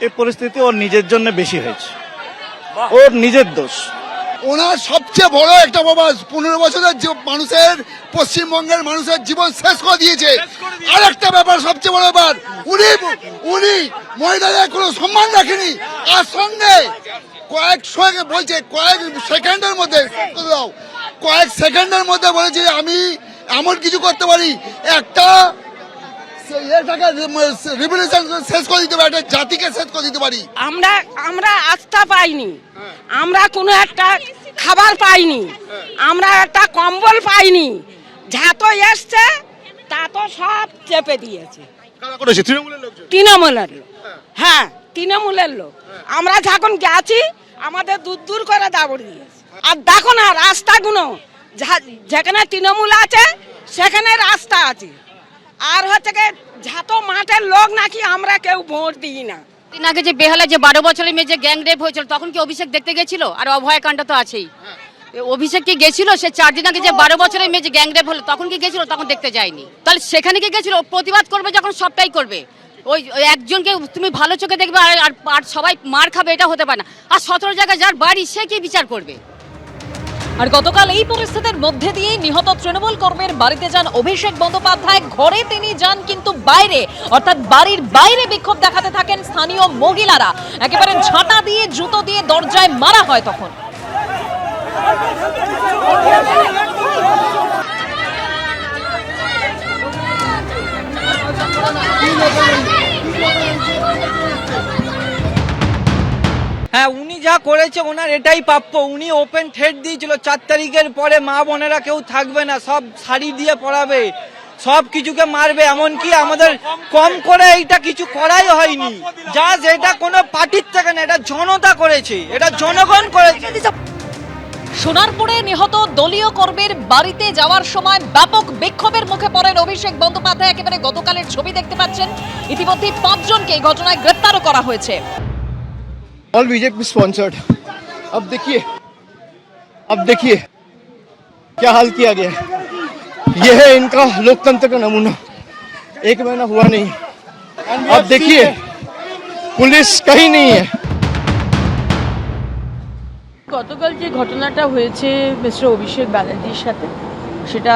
এই পরিস্থিতি ওর নিজের জন্য বেশি হয়েছে, ওর নিজের দোষ। ওনার সবচেয়ে বড় একটা বাবা 15 বছরের মানুষের, পশ্চিমবঙ্গের মানুষের জীবন শেষ করে দিয়েছে। আর একটা ব্যাপার সবচেয়ে বড় ব্যাপার, উনি মহিলাদের কোনো সম্মান রাখেনি। আর সঙ্গে কয়েক সেকেন্ডের মধ্যে বলেছে আমি এমন কিছু করতে পারি, একটা শেষ করে দিতে পারি, একটা জাতিকে শেষ করে দিতে পারি। আমরা আস্থা পাইনি, আমরা কোনো একটা খাবার পাইনি, আমরা একটা কম্বল পাইনি। যা তো এসছে তা তো সব চেপে দিয়েছে তৃণমূলের লোক। হ্যাঁ, তৃণমূলের লোক। আমরা যখন গেছি আমাদের দূর দূর করে দাবড় দিয়েছে। আর দেখো না রাস্তাগুলো, যেখানে তৃণমূল আছে সেখানে রাস্তা আছে। আর হচ্ছে যত মাঠের লোক নাকি আমরা কেউ ভোট দিই না। দিন আগে যে বেহালা যে 12 বছরের মেয়ে যে গ্যাং রেপ হয়েছিল, তখন কি অভিষেক দেখতে গেছিল? আর অভয়কাণ্ড তো আছেই। অভিষেক কি গেছিল? সে 4 দিন আগে যে 12 বছরের মেয়ে যে গ্যাং রেপ হলো, তখন কি গেছিল? তখন দেখতে যায়নি। তাহলে সেখানে কি গেছিল? প্রতিবাদ করবে যখন সবটাই করবে। ওই একজনকে তুমি ভালো চোখে দেখবে আর সবাই মার খাবে, এটা হতে পারে না। আর 17 জায়গায় যার বাড়ি সে কি বিচার করবে? আর গতকাল এই পরিস্থিতির মধ্যে দিয়ে নিহত তৃণমূল কর্মীর বাড়িতে যান অভিষেক বন্দ্যোপাধ্যায়। ঘরে তিনি যান, কিন্তু বাইরে অর্থাৎ বাড়ির বাইরে বিক্ষোভ দেখাতে থাকেন স্থানীয় মহিলারা। একেবারে ঝাঁটা দিয়ে জুতো দিয়ে দরজায় মারা হয় তখন। হ্যাঁ, উনি যা করেছে ওনার এটাই প্রাপ্য। উনি ওপেন থ্রেট দিয়েছিল 4 তারিখের পরে মা বোনেরা কেউ থাকবে না, সব শাড়ি দিয়ে পড়াবে, সব কিছুকে মারবে। এমনকি আমাদের কম করে এইটা কিছু করাই হয়নি। যা এটা কোনো পার্টির থেকে না, এটা জনতা করেছে, এটা জনগণ করেছে। সোনারপুরে নিহত দলীয় কর্মীর বাড়িতে যাওয়ার সময় ব্যাপক বিক্ষোভের মুখে পড়েন অভিষেক বন্দ্যোপাধ্যায়। একেবারে গতকালের ছবি দেখতে পাচ্ছেন। ইতিমধ্যে 5 জনকে এই ঘটনায় গ্রেপ্তারও করা হয়েছে। All BJP sponsored. अब देखिए क्या हाल किया गया। ये है इनका लोकतंत्र का नमूना। 1 महीना हुआ नहीं, अब देखिए पुलिस कहीं नहीं है। গতকাল যে ঘটনাটা হয়েছে মিস্টার অভিষেক ব্যানার্জির সাথে, সেটা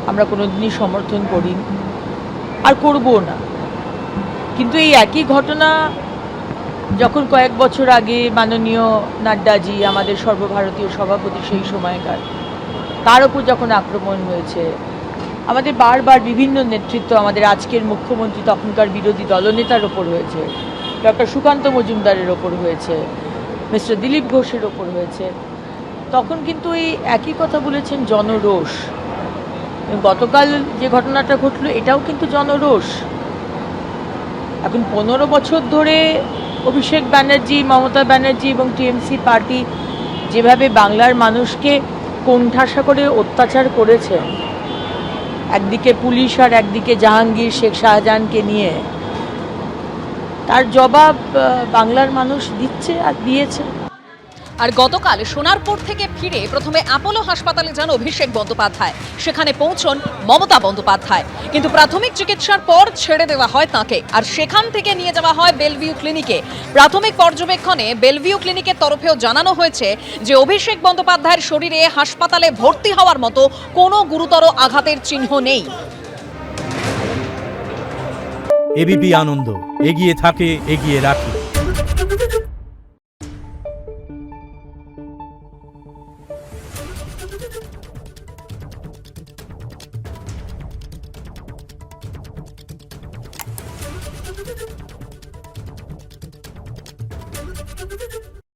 আমরা কোনোদিনই সমর্থন করি আর করবও না। কিন্তু এই একই ঘটনা যখন কয়েক বছর আগে মাননীয় নাড্ডাজি, আমাদের সর্বভারতীয় সভাপতি সেই সময়কার, তার ওপর যখন আক্রমণ হয়েছে, আমাদের বারবার বিভিন্ন নেতৃত্ব, আমাদের আজকের মুখ্যমন্ত্রী তখনকার বিরোধী দলনেতার ওপর হয়েছে, ডক্টর সুকান্ত মজুমদারের ওপর হয়েছে, মিস্টার দিলীপ ঘোষের ওপর হয়েছে, তখন কিন্তু এই একই কথা বলেছেন, জনরোষ। গতকাল যে ঘটনাটা ঘটলো এটাও কিন্তু জনরোষ। এখন 15 বছর ধরে অভিষেক ব্যানার্জি, মমতা ব্যানার্জি এবং টিএমসি পার্টি যেভাবে বাংলার মানুষকে কোণঠাসা করে অত্যাচার করেছে, একদিকে পুলিশ আর একদিকে জাহাঙ্গীর শেখ শাহজাহানকে নিয়ে, তার জবাব বাংলার মানুষ দিচ্ছে আর দিয়েছে। আর গতকাল সোনারপুর থেকে ফিরে প্রথমে অ্যাপোলো হাসপাতালে যান অভিষেক বন্দ্যোপাধ্যায়। সেখানে পৌঁছন মমতা বন্দ্যোপাধ্যায়, কিন্তু প্রাথমিক চিকিৎসার পর ছেড়ে দেওয়া হয় তাকে। আর সেখান থেকে নিয়ে যাওয়া হয় বেলভিউ ক্লিনিকে। প্রাথমিক পর্যবেক্ষণে বেলভিউ ক্লিনিকের তরফেও জানানো হয়েছে যে অভিষেক বন্দ্যোপাধ্যায়ের শরীরে হাসপাতালে ভর্তি হওয়ার মতো কোনো গুরুতর আঘাতের চিহ্ন নেই। এবিপি আনন্দ, এগিয়ে থাকে, এগিয়ে রাখে।